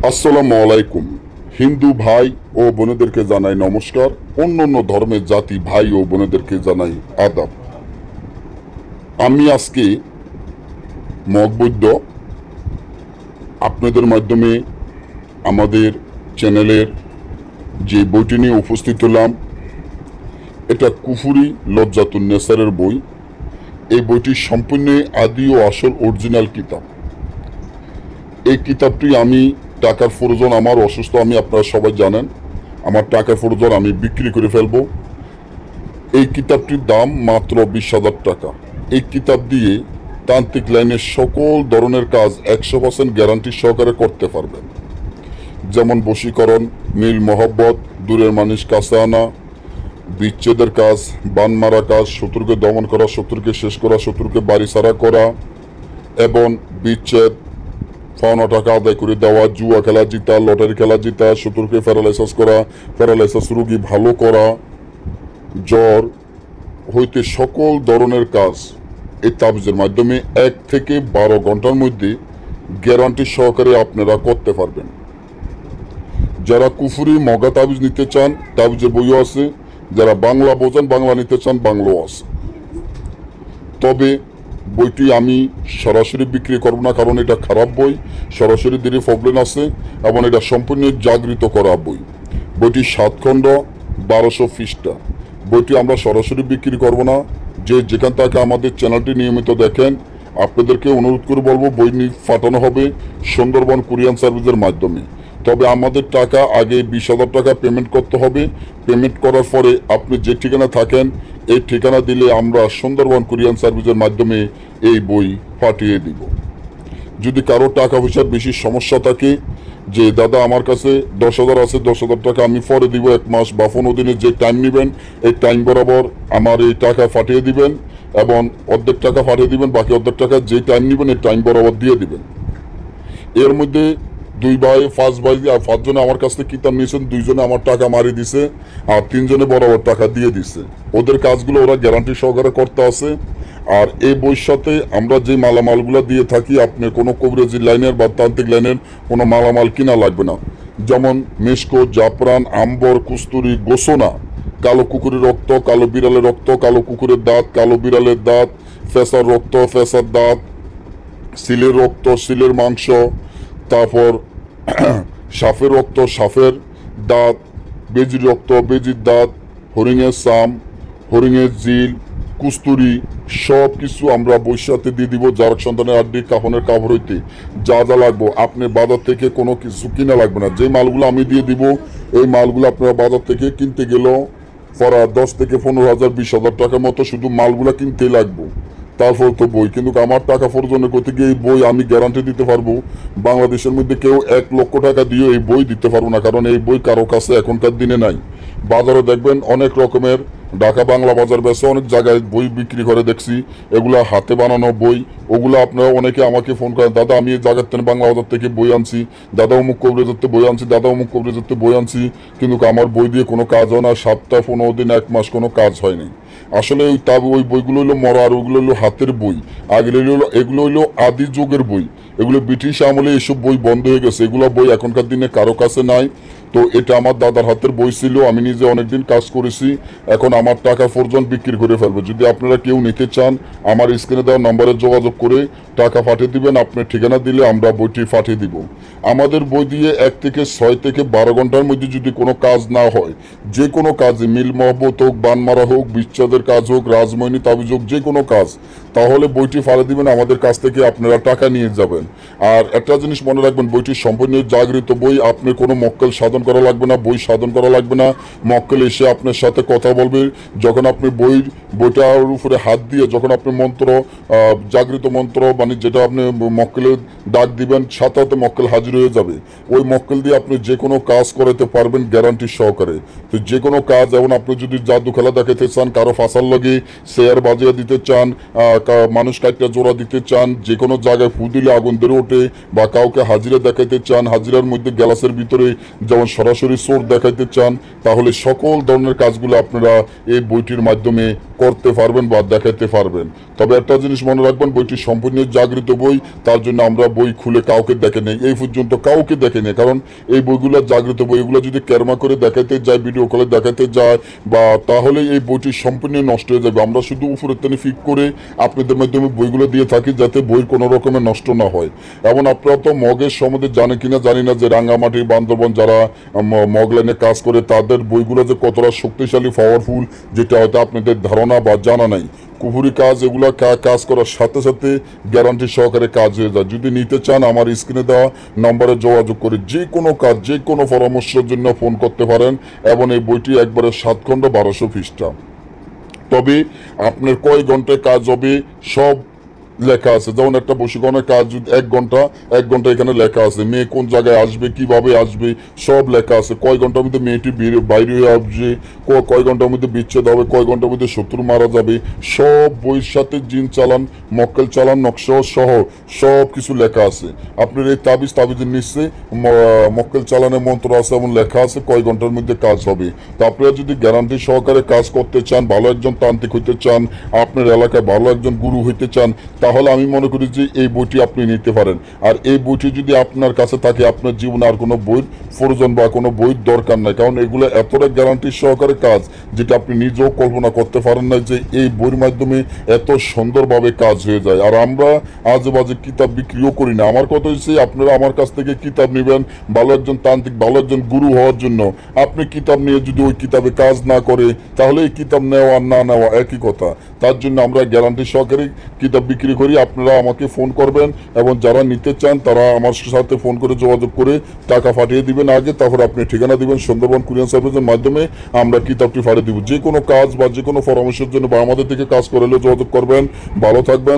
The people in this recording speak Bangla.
আসসালামু আলাইকুম। হিন্দু ভাই ও বোনেদেরকে জানাই নমস্কার। অন্যান্য ধর্মের জাতি ভাই ও বোনেদেরকে জানাই আদাব। আমি আজকে মতবৈদ্য আপনাদের মাধ্যমে আমাদের চ্যানেলের যে বইটি নিয়ে উপস্থিত হলাম, এটা কুফুরি লজ্জাতুন নেসারের বই। এই বইটি সম্পূর্ণ আদি ও আসল অরিজিনাল কিতাব। এই কিতাবটি আমি টাকার প্রয়োজন, আমার অসুস্থ, আমি আপনারা সবাই জানেন, আমার টাকার প্রয়োজন, আমি বিক্রি করে ফেলবো। এই কিতাবটির দাম মাত্র 20,000 টাকা। এই কিতাব দিয়ে তান্ত্রিক লাইনের সকল ধরনের কাজ 100% গ্যারান্টি সহকারে করতে পারবেন। যেমন বশীকরণ, মিল মহব্বত, দূরের মানুষ কাছে আনা, বিচ্ছেদের কাজ, বান মারা কাজ, শত্রুকে দমন করা, শত্রুকে শেষ করা, শত্রুকে বাড়ি ছাড়া করা এবং বিচ্ছেদ, পাওনা টাকা আদায় করে দেওয়া, জুয়া খেলা জিতা, লটারি খেলা জিতা, শত্রুকে প্যারালাইসিস করা, প্যারালাইসিস রোগী ভালো করা, জ্বর হইতে সকল ধরনের কাজ এই তাবিজের মাধ্যমে 1 থেকে 12 ঘন্টার মধ্যে গ্যারান্টি সহকারে আপনারা করতে পারবেন। যারা কুফুরি মগা তাবিজ নিতে চান, তাবিজের বইও আছে। যারা বাংলা বোঝেন, বাংলা নিতে চান, বাংলাও আছে। তবে বইটি আমি সরাসরি বিক্রি করব না, কারণ এটা খারাপ বই, সরাসরি দিলে প্রবলেম আছে এবং এটা সম্পূর্ণ জাগৃত করা বই। বইটি 7 খণ্ড, 1200 পৃষ্ঠা। বইটি আমরা সরাসরি বিক্রি করব না। যে যেখান থেকে আমাদের চ্যানেলটি নিয়মিত দেখেন, আপনাদেরকে অনুরোধ করে বলবো বই পাঠানো হবে সুন্দরবন কুরিয়ান সার্ভিসের মাধ্যমে। তবে আমাদের টাকা আগে 20,000 টাকা পেমেন্ট করতে হবে। পেমেন্ট করার পরে আপনি যে ঠিকানা থাকেন, এই ঠিকানা দিলে আমরা সুন্দরবন কুরিয়ান সার্ভিসের মাধ্যমে এই বই পাঠিয়ে দিব। যদি কারো টাকা পয়সার বেশি সমস্যা থাকে, যে দাদা আমার কাছে 10,000 আছে, 10,000 টাকা আমি পরে দিব, 1 মাস বা 15 দিনের যে টাইম নেবেন, এই টাইম বরাবর আমার এই টাকা পাঠিয়ে দিবেন এবং অর্ধেক টাকা পাঠিয়ে দিবেন, বাকি অর্ধেক টাকা যে টাইম নেবেন এই টাইম বরাবর দিয়ে দিবেন। এর মধ্যে 2 ভাই 5 ভাই আর 5 জনে আমার কাছ থেকে কিতাব নিয়েছেন, 2 জনে আমার টাকা মারি দিছে আর 3 জনে বরাবর টাকা দিয়ে দিছে। ওদের কাজগুলো ওরা গ্যারান্টি সহকারে করতে আছে। আর এই বইয়ের সাথে আমরা যে মালামালগুলো দিয়ে থাকি, আপনি কোনো কবিরাজি লাইনের বা তান্ত্রিক লাইনের কোনো মালামাল কিনা লাগবে না। যেমন মেশকো, জাফরান, আম্বর, কুস্তুরি, গোসনা, কালো কুকুরের রক্ত, কালো বিড়ালের রক্ত, কালো কুকুরের দাঁত, কালো বিড়ালের দাঁত, ফেসার রক্ত, ফেসার দাঁত, সিলের রক্ত, সিলের মাংস, তারপর সাপের রক্ত, সাপের দাঁত, বেজির রক্ত, বেজির দাঁত, হরিণের সাম, হরিণের জিল, কুস্তুরি, সব কিছু আমরা বৈশাতে দিয়ে দিব। যার সন্তানের আড্ডি, কাফনের কাপড় হইতে যা যা লাগবো আপনি বাজার থেকে কোনো কিছু কিনা লাগবে না। যে মালগুলো আমি দিয়ে দিব, এই মালগুলো আপনারা বাজার থেকে কিনতে গেলেও পরা 10 থেকে 15,000 20,000 টাকার মতো শুধু মালগুলো কিনতে লাগবো। তারপর তো বই, কিন্তু আমার টাকা প্রয়োজনে করতে গিয়ে এই বই আমি গ্যারান্টি দিতে পারবো বাংলাদেশের মধ্যে কেউ 1 লক্ষ টাকা দিয়ে এই বই দিতে পারবো না, কারণ এই বই কারো কাছে এখনকার দিনে নাই। বাজারে দেখবেন অনেক রকমের, ঢাকা বাংলা বাজার বেশি অনেক জায়গায় বই বিক্রি করে দেখছি, এগুলা হাতে বানানো বই। ওগুলো আপনারা অনেকে আমাকে ফোন করেন, দাদা আমি এই জায়গার থেকে বাংলা বাজার থেকে বই আনছি, দাদা অমুক কবিরাজের থেকে বই আনছি, দাদা অমুক কবিরাজের থেকে বই আনছি, কিন্তু আমার বই দিয়ে কোনো কাজ হয় না, 7 টা 15 দিন 1 মাস কোনো কাজ হয়নি। আসলে ওই বইগুলো হলো মরা, আর ওইগুলো হলো হাতের বই। এগুলো হলো আদি যুগের বই। এগুলো ব্রিটিশ আমলে এসব বই বন্ধ হয়ে গেছে, এগুলো বই এখনকার দিনে কারো কাছে নাই। তো এটা আমার দাদার হাতের বই ছিল, আমি নিজে অনেকদিন কাজ করেছি। এখন আমার টাকা প্রয়োজন, বিক্রি করে ফেলবো। যদি আপনারা কেউ নিতে চান, আমার স্ক্রিনে দেওয়া নম্বরে যোগাযোগ করে টাকা পাঠিয়ে দিবেন। আপনার ঠিকানা দিলে আমরা বইটি পাঠিয়ে দিব। আমাদের বই দিয়ে 1 থেকে 6 থেকে 12 ঘন্টার মধ্যে যদি কোনো কাজ না হয়, যে কোনো কাজে, মিল মহব্বত হোক, বান মারা হোক, বিচ্ছেদের কাজ হোক, রাজময়নী তাবিজ হোক, যে কোনো কাজ, তাহলে বইটি ফালে দিবেন, আমাদের কাছ থেকে আপনারা টাকা নিয়ে যাবেন। আর একটা জিনিস মনে রাখবেন, বইটি সম্পূর্ণ জাগৃত বই। আপনার কোনো মক্কেল সাধন করা লাগবে না, বই সাধন করা লাগবে না। মক্কেল এসে আপনার সাথে কথা বলবে, যখন আপনি বইটার উপরে হাত দিয়ে যখন আপনি মন্ত্র, জাগৃত মন্ত্র মানে যেটা আপনি মক্কেলের ডাক দিবেন, সাথে সাথে মক্কেল হাজির হয়ে যাবে। ওই মক্কেল দিয়ে আপনি যে কোনো কাজ করাতে পারবেন গ্যারান্টি সহকারে। তো যে কোনো কাজ, যেমন আপনি যদি জাদু খেলা দেখাতে চান, কারো ফাঁসার লাগে শেয়ার বাজিয়ে দিতে চান, মানুষ কাটটা জোড়া দিতে চান, যে কোনো জায়গায় ফু দিলে আগুন ধরে ওঠে, বা কাউকে হাজিরা দেখাইতে চান, হাজিরার মধ্যে গ্যালাসের ভিতরে যেমন সরাসরি সোর দেখাইতে চান, তাহলে সকল ধরনের কাজগুলো আপনারা এই বইটির মাধ্যমে করতে পারবেন বা দেখাইতে পারবেন। তবে একটা জিনিস মনে রাখবেন, বইটি সম্পূর্ণ জাগৃত বই, তার জন্য আমরা বই খুলে কাউকে দেখে নেই, এই পর্যন্ত কাউকে দেখে নেই। কারণ এই বইগুলো জাগৃত বই, এগুলো যদি ক্যারমা করে দেখাইতে যায়, ভিডিও কলে দেখাইতে যায়, বা তাহলে এই বইটি সম্পূর্ণ নষ্ট হয়ে যাবে। আমরা শুধু উপরের তেনে ফিক করে আপনাদের মাধ্যমে বইগুলো দিয়ে থাকি, যাতে বই কোনো রকমের নষ্ট না হয়। এবং আপনারা তো মগের সম্বন্ধে জানেন কিনা জানি না, যে রাঙ্গামাটি, বান্দরবন যারা মগ লাইনে কাজ করে, তাদের বইগুলো যে কতটা শক্তিশালী, পাওয়ারফুল, যেটা হয়তো আপনাদের ধারণা বা জানা নাই। কুফুরি কাজ এগুলো কাজ করার সাথে সাথে গ্যারান্টি সহকারে কাজ হয়ে যায়। যদি নিতে চান, আমার স্ক্রিনে দেওয়া নম্বরে যোগাযোগ করে যে কোনো কাজ, যে কোনো পরামর্শের জন্য ফোন করতে পারেন। এবং এই বইটি একবারে 7 খণ্ড 1200 পৃষ্ঠা। তবে আপনার কয় ঘন্টায় কাজ হবে সব লেখা আছে। যেমন একটা বশীকরণের কাজ যদি 1 ঘন্টা, 1 ঘন্টা এখানে লেখা আছে। মেয়ে কোন জায়গায় আসবে, কিভাবে আসবে, সব লেখা আছে। কয় ঘন্টার মধ্যে মেয়েটি বাইরে হয়ে আসবে, কয় ঘন্টার মধ্যে বিচ্ছেদ হবে, কয় ঘন্টার মধ্যে শত্রু মারা যাবে, সব বইয়ের সাথে জিন চালান, মক্কেল চালান, নকশা সহ সব কিছু লেখা আছে। আপনার এই তাবিজের নিচে মক্কেল চালানের মন্ত্র আছে, এমন লেখা আছে কয় ঘন্টার মধ্যে কাজ হবে। তো আপনারা যদি গ্যারান্টি সহকারে কাজ করতে চান, ভালো একজন তান্ত্রিক হইতে চান, আপনার এলাকায় ভালো একজন গুরু হইতে চান, তাহলে আমি মনে করি যে এই বইটি আপনি নিতে পারেন। আর এই বইটি যদি আপনার কাছে থাকে, আপনার জীবনে আর কোনো বইয়ের প্রয়োজন বা কোনো বইয়ের দরকার নাই। কারণ এগুলো এতটা গ্যারান্টি সহকারে কাজ, যেটা আপনি নিজেও কল্পনা করতে পারেন না, যে এই বইয়ের মাধ্যমে এত সুন্দরভাবে কাজ হয়ে যায়। আর আমরা আজে বাজে কিতাব বিক্রিও করি না। আমার কথা হচ্ছে, আপনারা আমার কাছ থেকে কিতাব নেবেন ভালো একজন তান্ত্রিক, ভালো একজন গুরু হওয়ার জন্য। আপনি কিতাব নিয়ে যদি ওই কিতাবে কাজ না করে, তাহলে এই কিতাব নেওয়া আর না নেওয়া একই কথা। তার জন্য আমরা গ্যারান্টি সহকারে কিতাব বিক্রি করি। আপনারা আমাকে ফোন করবেন, এবং যারা নিতে চান তারা আমার সাথে ফোন করে যোগাযোগ করে টাকা পাঠিয়ে দিবেন আগে, তারপর আপনি ঠিকানা দিবেন। সুন্দরবন কুরিয়ার সার্ভিসের মাধ্যমে আমরা কিতাবটি পাঠিয়ে দিব। যে কোনো কাজ বা যে কোনো পরামর্শের জন্য বা আমাদের থেকে কাজ করলে যোগাযোগ করবেন। ভালো থাকবেন।